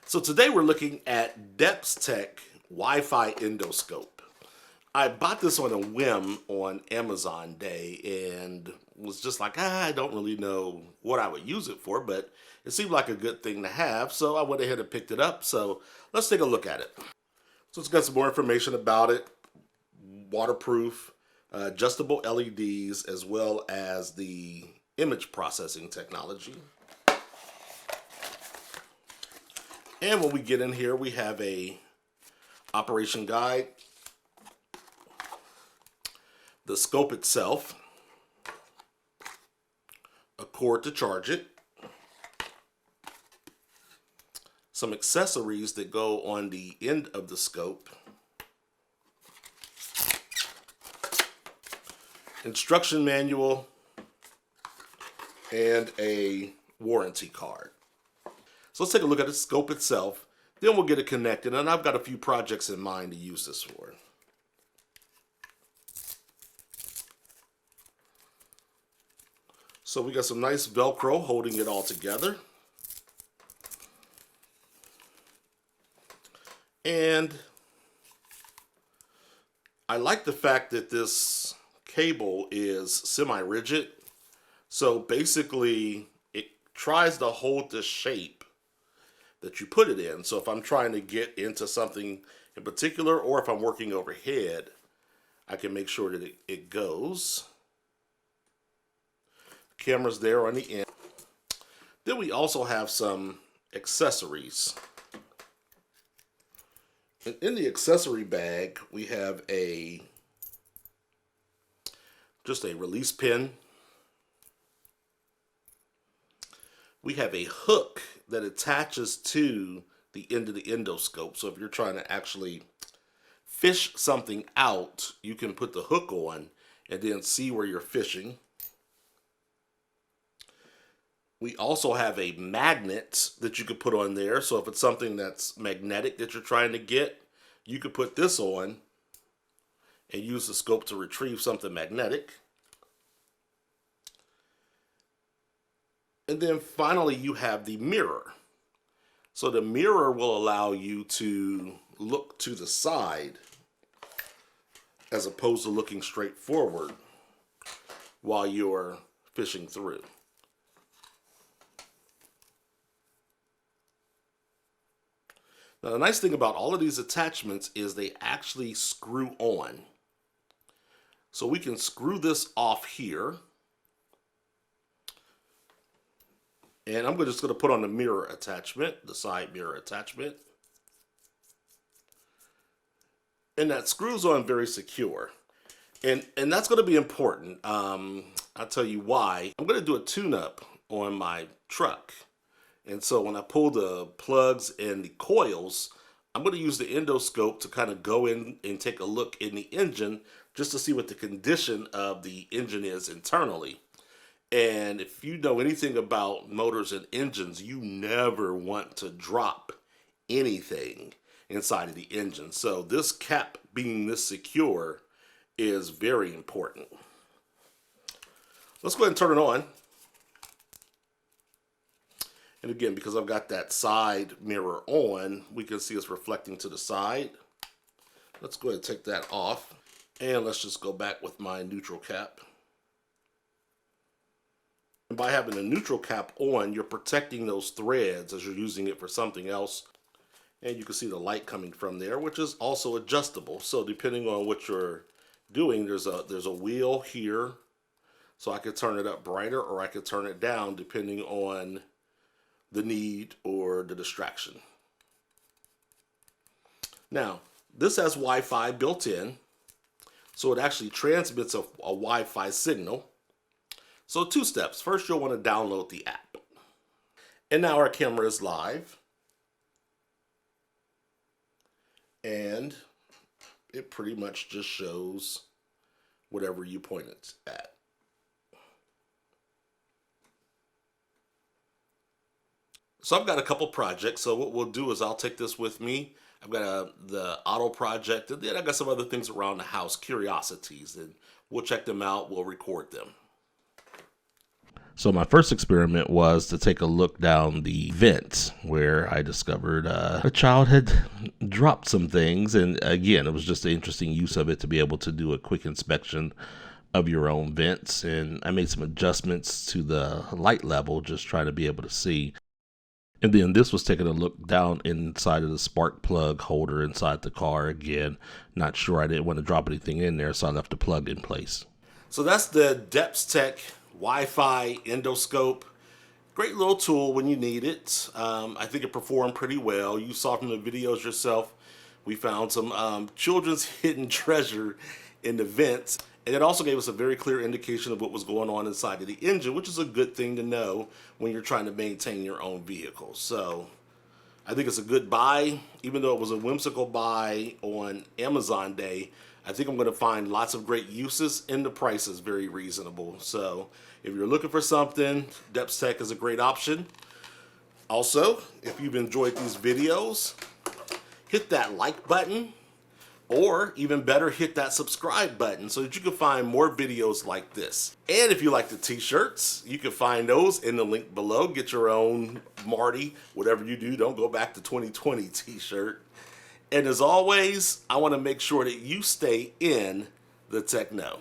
So today we're looking at DepthTech Wi-Fi endoscope. I bought this on a whim on Amazon Day and was just like, I don't really know what I would use it for, but it seemed like a good thing to have, so I went ahead and picked it up. So let's take a look at it. So it's got some more information about it, waterproof, adjustable LEDs, as well as the image processing technology. And when we get in here, we have a operation guide, the scope itself, a cord to charge it, some accessories that go on the end of the scope, instruction manual, and a warranty card. So let's take a look at the scope itself, then we'll get it connected, and I've got a few projects in mind to use this for. So we got some nice Velcro holding it all together. And I like the fact that this cable is semi-rigid. So basically it tries to hold the shape that you put it in. So if I'm trying to get into something in particular, or if I'm working overhead, I can make sure that it goes. Camera's there on the end. Then we also have some accessories. And in the accessory bag, we have just a release pin. We have a hook that attaches to the end of the endoscope. So if you're trying to actually fish something out, you can put the hook on and then see where you're fishing. We also have a magnet that you could put on there. So if it's something that's magnetic that you're trying to get, you could put this on and use the scope to retrieve something magnetic. And then finally, you have the mirror. So the mirror will allow you to look to the side as opposed to looking straight forward while you're fishing through. Now the nice thing about all of these attachments is they actually screw on. So we can screw this off here. And I'm just going to put on the mirror attachment, the side mirror attachment. And that screws on very secure. And that's going to be important. I'll tell you why. I'm going to do a tune-up on my truck. And so when I pull the plugs and the coils, I'm going to use the endoscope to kind of go in and take a look in the engine just to see what the condition of the engine is internally. And if you know anything about motors and engines, you never want to drop anything inside of the engine. So this cap being this secure is very important. Let's go ahead and turn it on. And again, because I've got that side mirror on, we can see it's reflecting to the side. Let's go ahead and take that off. And let's just go back with my neutral cap. And by having the neutral cap on, you're protecting those threads as you're using it for something else. And you can see the light coming from there, which is also adjustable. So depending on what you're doing, there's a wheel here. So I could turn it up brighter or I could turn it down depending on the need or the distraction. Now, this has Wi-Fi built in. So it actually transmits a Wi-Fi signal. So 2 steps. First, you'll want to download the app. And now our camera is live. And it pretty much just shows whatever you point it at. So I've got a couple projects. So what we'll do is I'll take this with me. I've got the auto project, and then I've got some other things around the house, curiosities, and we'll check them out. We'll record them. So my first experiment was to take a look down the vents, where I discovered a child had dropped some things. And again, it was just an interesting use of it to be able to do a quick inspection of your own vents. And I made some adjustments to the light level, just trying to be able to see. And then this was taking a look down inside of the spark plug holder inside the car. Again, not sure, I didn't want to drop anything in there, so I left the plug in place. So that's the Depstech Wi-Fi endoscope. Great little tool when you need it. I think it performed pretty well. You saw from the videos yourself, we found some children's hidden treasure in the vents. And it also gave us a very clear indication of what was going on inside of the engine, which is a good thing to know when you're trying to maintain your own vehicle. So I think it's a good buy. Even though it was a whimsical buy on Amazon Day, I think I'm going to find lots of great uses, and the price is very reasonable. So if you're looking for something, Depstech is a great option. Also, if you've enjoyed these videos, hit that like button, or even better, hit that subscribe button so that you can find more videos like this. And if you like the t-shirts, you can find those in the link below. Get your own Marty, whatever you do, don't go back to 2020 t-shirt. And as always, I want to make sure that you stay in the techno.